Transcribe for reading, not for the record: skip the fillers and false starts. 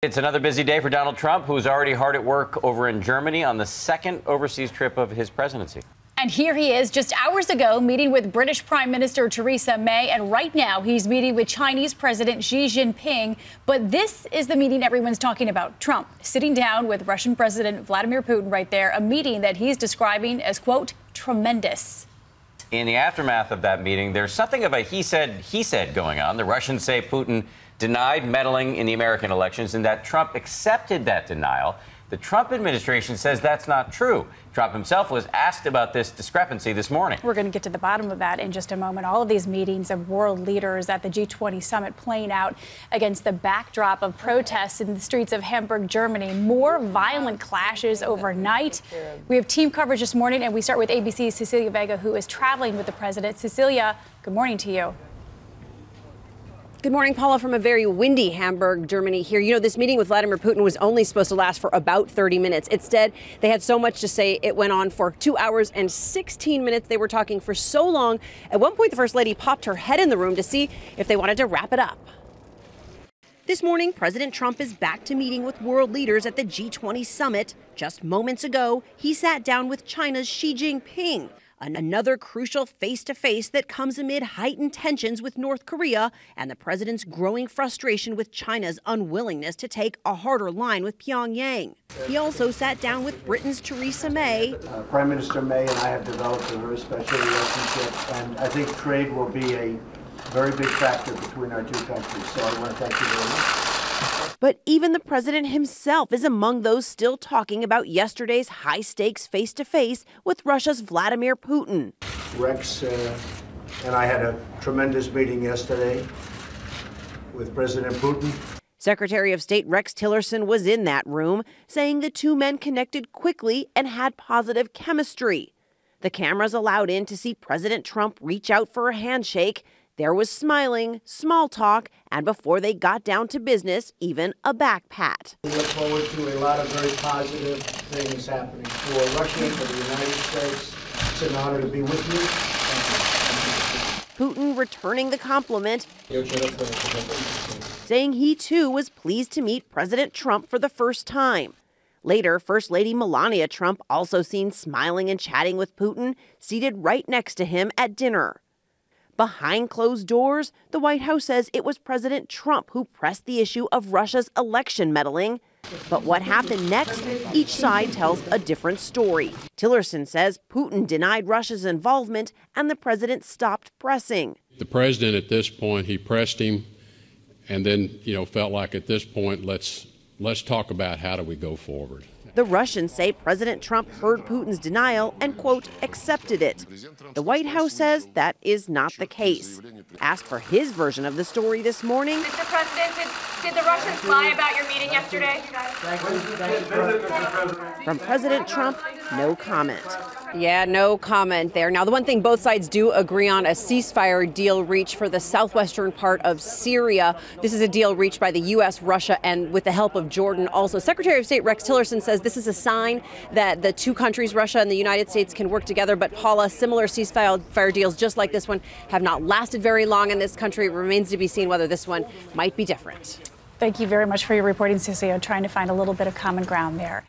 It's another busy day for Donald Trump, who's already hard at work over in Germany on the second overseas trip of his presidency. And here he is just hours ago meeting with British Prime Minister Theresa May. And right now he's meeting with Chinese President Xi Jinping. But this is the meeting everyone's talking about. Trump sitting down with Russian President Vladimir Putin right there, a meeting that he's describing as, quote, tremendous. In the aftermath of that meeting, there's something of a he said going on. The Russians say Putin denied meddling in the American elections and that Trump accepted that denial. The Trump administration says that's not true. Trump himself was asked about this discrepancy this morning. We're going to get to the bottom of that in just a moment. All of these meetings of world leaders at the G20 summit playing out against the backdrop of protests in the streets of Hamburg, Germany. More violent clashes overnight. We have team coverage this morning, and we start with ABC's Cecilia Vega, who is traveling with the president. Cecilia, good morning to you. Good morning, Paula, from a very windy Hamburg, Germany here. You know, this meeting with Vladimir Putin was only supposed to last for about 30 minutes. Instead, they had so much to say it went on for 2 hours and 16 minutes. They were talking for so long. At one point, the First Lady popped her head in the room to see if they wanted to wrap it up. This morning, President Trump is back to meeting with world leaders at the G20 summit. Just moments ago, he sat down with China's Xi Jinping. Another crucial face-to-face that comes amid heightened tensions with North Korea and the president's growing frustration with China's unwillingness to take a harder line with Pyongyang. He also sat down with Britain's Theresa May. Prime Minister May and I have developed a very special relationship, and I think trade will be a very big factor between our two countries. So I want to thank you very much. But even the president himself is among those still talking about yesterday's high-stakes face-to-face with Russia's Vladimir Putin. Rex and I had a tremendous meeting yesterday with President Putin. Secretary of State Rex Tillerson was in that room, saying the two men connected quickly and had positive chemistry. The cameras allowed in to see President Trump reach out for a handshake. There was smiling, small talk, and before they got down to business, even a back pat. We look forward to a lot of very positive things happening for Russia, for the United States. It's an honor to be with you. Putin returning the compliment, saying he too was pleased to meet President Trump for the first time. Later, First Lady Melania Trump also seen smiling and chatting with Putin, seated right next to him at dinner. Behind closed doors, the White House says it was President Trump who pressed the issue of Russia's election meddling. But what happened next? Each side tells a different story. Tillerson says Putin denied Russia's involvement and the president stopped pressing. The president at this point, he pressed him and then, felt like at this point, let's talk about how do we go forward. The Russians say President Trump heard Putin's denial and, quote, accepted it. The White House says that is not the case. Asked for his version of the story this morning. Mr. President, did the Russians lie about your meeting yesterday? From President Trump, no comment. Yeah, no comment there. Now, the one thing both sides do agree on, a ceasefire deal reached for the southwestern part of Syria. This is a deal reached by the U.S., Russia, and with the help of Jordan also. Secretary of State Rex Tillerson says this is a sign that the two countries, Russia and the United States, can work together. But Paula, similar ceasefire deals just like this one have not lasted very long in this country. It remains to be seen whether this one might be different. Thank you very much for your reporting, Cecilia. Trying to find a little bit of common ground there.